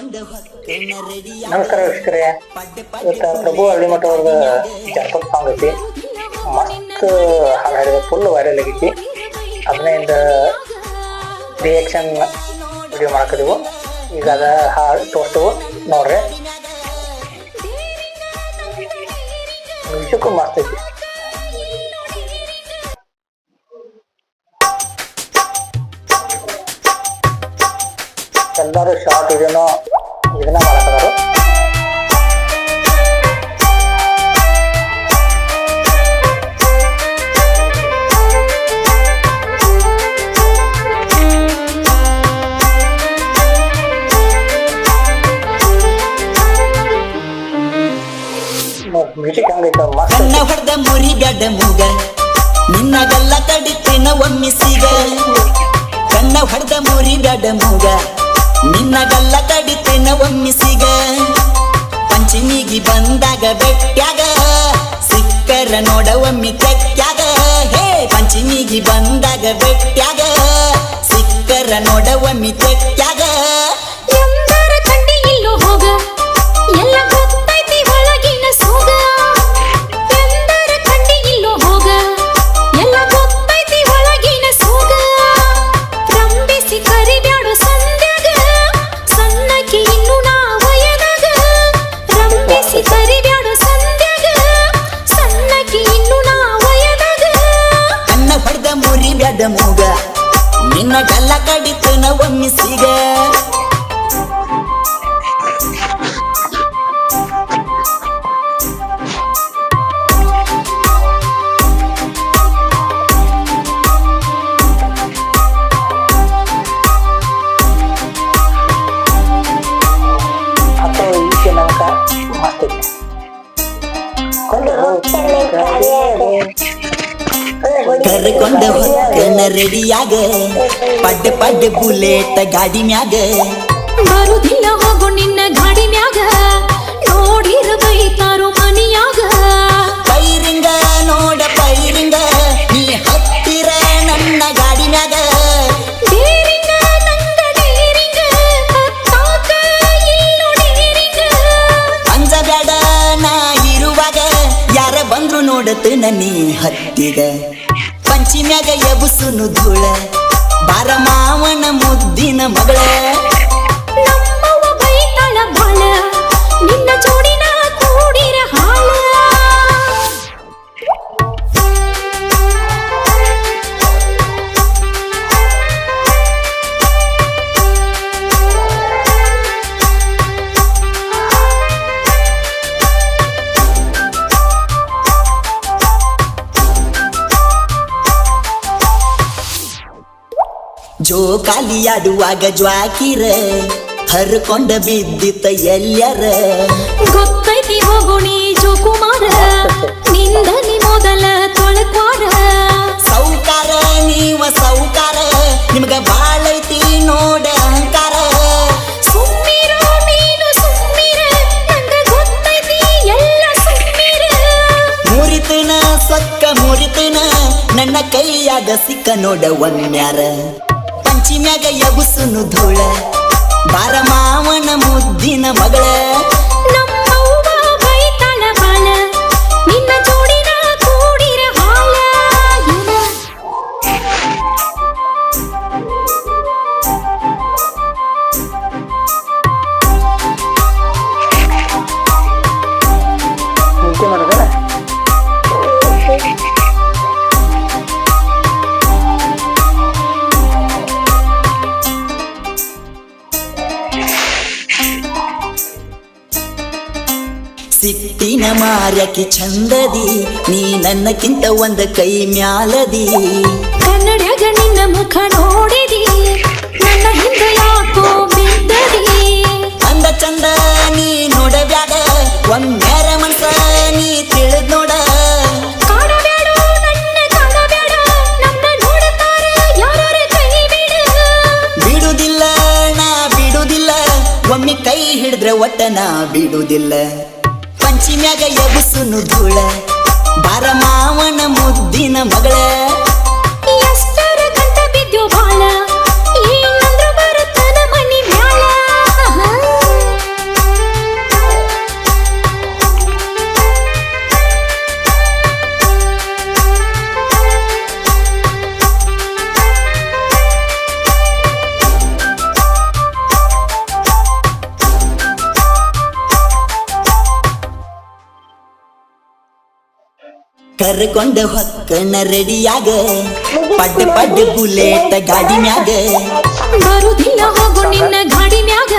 ನಮಸ್ಕಾರ ವೀಕ್ಷಕರೇ, ಇವತ್ತು ಪ್ರಭು ಹಳ್ಳಿಮಠ ಅವ್ರದ ಜಾನಪದ ಸಾಂಗ್ ಐತಿ. ಮಸ್ತ್ ಹಾಡು ಹಾಡಿದ, ಫುಲ್ ವೈರಲ್ ಆಗೈತಿ. ಅದನ್ನಿಂದ ರಿಯಾಕ್ಷನ್ ವಿಡಿಯೋ ಮಾಡಾಕಿದೆವು. ಈಗ ಅದ ಹಾಡು ತೋರಿಸ್ತೇವೆ ನೋಡ್ರಿ. ಮ್ಯೂಸಿಕ್ ಮಸ್ತ್ ಐತಿ. ಎಲ್ಲರೂ ಶಾರ್ಟ್ ಇದನ್ನ ಮಾಡಕದಾರು. ಮ್ಯೂಸಿಕ್ ಹಂಗೈತ ಮಸ್ತ್. ಕಣ್ಣ ಹೊಡೆದ ಮುರಿ ಬ್ಯಾಡ ಮೂಗ ನಿನ್ನಗಲ್ಲ ಕಡಿತೇನ ಒಮ್ಮಿಸಿಗ. ಕಣ್ಣ ಹೊಡೆದ ಮುರಿ ಬ್ಯಾಡ ಮೂಗ ನಿನ್ನಗಲ್ಲ ಕಡಿತೇನ ಒಮ್ಮಿಸಿಗ. ಪಂಚಮಿಗಿ ಬಂದಾಗ ಬೆಟ್ಟ್ಯಾಗ ಸಿಕ್ಕರ ನೋಡ ಒಮ್ಮಿ ತೆಕ್ಕ್ಯಾಗ. ಹೇ ಪಂಚಮಿಗಿ ಬಂದಾಗ ಬೆಟ್ಟ್ಯಾಗ ಸಿಕ್ಕರ ನೋಡ ಒಮ್ಮಿ ತೆಕ್ಕ್ಯಾಗ. ಎಂದರ ಕಂಡಿ ಇಲ್ಲೋ ಹೋಗ ಎಲ್ಲ ಗೊತ್ತೈತಿ ಒಳಗಿನ ಸೋಗ. ಎಂದರ ಕಂಡಿ ಇಲ್ಲೋ ಹೋಗ ಎಲ್ಲ ಗೊತ್ತೈತಿ ಒಳಗಿನ ಸೋಗ. ರಂಬಿಸಿ ಕರಿಬ್ಯಾಡು ಸಂಧ್ಯಾಗ ಸಣ್ಣಕಿ ಇನ್ನು ನಾ ವಯದಾಗ. ರಂಬಿಸಿ ಕರಿಬ್ಯಾಡು ಸಂಧ್ಯಾಗ ಸಣ್ಣಕಿ ಇನ್ನು ನಾ ವಯದಾಗ. ಕಣ್ಣ ಹೊಡೆದ ಮುರಿ ಬ್ಯಾಡ ಮೂಗ ನಿನ್ನಗಲ್ಲ ಕಡಿತೇನ ಒಮ್ಮಿಸಿಗ. ಕರ್ಕೊಂಡ ಹೊಕ್ಕನ ರೆಡಿಯಾಗ ಪಡ್ಡ ಪಡ್ಡ ಬುಲೆಟ್ ಗಾಡಿ ಮ್ಯಾಗ. ಬರುದಿಲ್ಲ ಹೋಗು ನಿನ್ನ ಗಾಡಿ ಮ್ಯಾಗ ನೋಡಿರ ಬೈತಾರೋ ಮನಿಯಾಗ. ಪೈರಿಂಗ ನೋಡ ಪೈರಿಂಗ ನೀ ಹತ್ತಿರ ನನ್ನ ಗಾಡಿ ಮ್ಯಾಗ. ಡೇರಿಂಗ ನಂಗ ಡೇರಿಂಗ ಹತ್ತಾಕ ಇಲ್ಲೋ ಡೇರಿಂಗ. ಅಂಜ ಬ್ಯಾಡ ನಾ ಇರುವಾಗ ಯಾರ ಬಂದ್ರು ನೋಡತನ ನೀ ಹತ್ತಿಗ. ಪಂಚಿಮ್ಯಾಗ ಎಬುಸುನು ಧೂಳ ಬಾರ ಮಾವನ ಮುದ್ದಿನ ಮಗಳ. ನಮ್ಮವ್ವ ಬೈತಾಳ ಬಾಳ ನಿನ್ನ ಜೋಡಿನ ಕೂಡಿರ ಹಾಳ. ಜೋಕಾಲಿಯಾಡುವಾಗ ಜ್ವಾಕಿರ ಹರ್ಕೊಂಡ ಬಿದ್ದಿತ್ತ ಎಲ್ಲರ. ಗೊತ್ತೈತಿ ಹೋಗು ನೀ ಜೋಕುಮಾರ ನಿಂದ ನೀ ಮೊದಲ ತೊಳಕ್ವಾರ. ಸೌಕಾರ ನೀವ ಸೌಕಾರ ನಿಮ್ಗ ಬಾಳೈತಿ ನೋಡ ಅಹಂಕಾರ. ಸುಮ್ಮಿರೋ ನೀನು ಸುಮ್ಮಿರ ನಂಗ ಗೊತ್ತೈತಿ ಎಲ್ಲ ಸುಮ್ಮಿರ. ಮುರಿತನ ಸೊಕ್ಕ ಮುರಿತನ ನನ್ನ ಕೈಯಾಗ ಸಿಕ್ಕ ನೋಡ ಒಮ್ಮ್ಯಾರ. ಪಂಚಿಮ್ಯಾಗ ಎಬುಸುನು ಧೂಳ ಬಾರ ಮಾವನ ಮುದ್ದಿನ ಮಗಳ. ನಮ್ಮವ್ವ ಬೈತಾಳ ಬಾಳ ನಿನ್ನ ಜೋಡಿನ ಕೂಡಿರ ಹಾಳ. ನಿದ್ದೆ ಮಾಡಿದ್ರೆ ಸಿಟ್ಟಿನ ಮಾರ್ಯಕಿ ಚಂದದಿ ನೀ ನನ್ನಕ್ಕಿಂತ ಒಂದ ಕೈ ಮ್ಯಾಲದಿ. ಕನ್ನಡ್ಯಾಗ ನಿನ್ನ ಮುಖ ನೋಡಿದಿ ನನ್ನ ಹಿಂದೆ ಯಾಕೋ ಬಿದ್ದದಿ. ಅಂದ ಚಂದ ನೀ ನೋಡಬ್ಯಾಡ ಒಮ್ಮ್ಯಾರ ಮನ್ಸ ನೀ ತಿಳಿದ್ ನೋಡ. ಕಾಡಬ್ಯಾಡೋ ನನ್ನ ಕಾಡಬ್ಯಾಡ ನಮ್ಮ ನೋಡುತ್ತಾರ ಯಾರ ಕೈ ಬಿಡ. ಬಿಡುದಿಲ್ಲ ನಾ ಬಿಡುದಿಲ್ಲ ಒಮ್ಮೆ ಕೈ ಹಿಡಿದ್ರ ಒಟ್ಟ ನಾ ಬಿಡುದಿಲ್ಲ. ಪಂಚಿಮ್ಯಾಗ ಎಬುಸುನು ಧೂಳ ಬಾರ ಮಾವನ ಮುದ್ದಿನ ಮಗಳ. ಎಷ್ಟರ ಗಂಟ ಬಿದ್ಯೋ ಬಾಳ ಏನಂದ್ರ ಬರುತ್ತನ ಮನಿ ಮ್ಯಾಲ. ಕರ್ಕೊಂಡ ಹೊಕ್ಕನ ರೆಡಿಯಾಗ ಪಡ್ ಪಡ್ ಬುಲೆಟ್ ಗಾಡಿ ಮ್ಯಾಗ ಬರುದಿಲ್ಲ ಹೋಗು ನಿನ್ನ ಗಾಡಿ ಮ್ಯಾಗ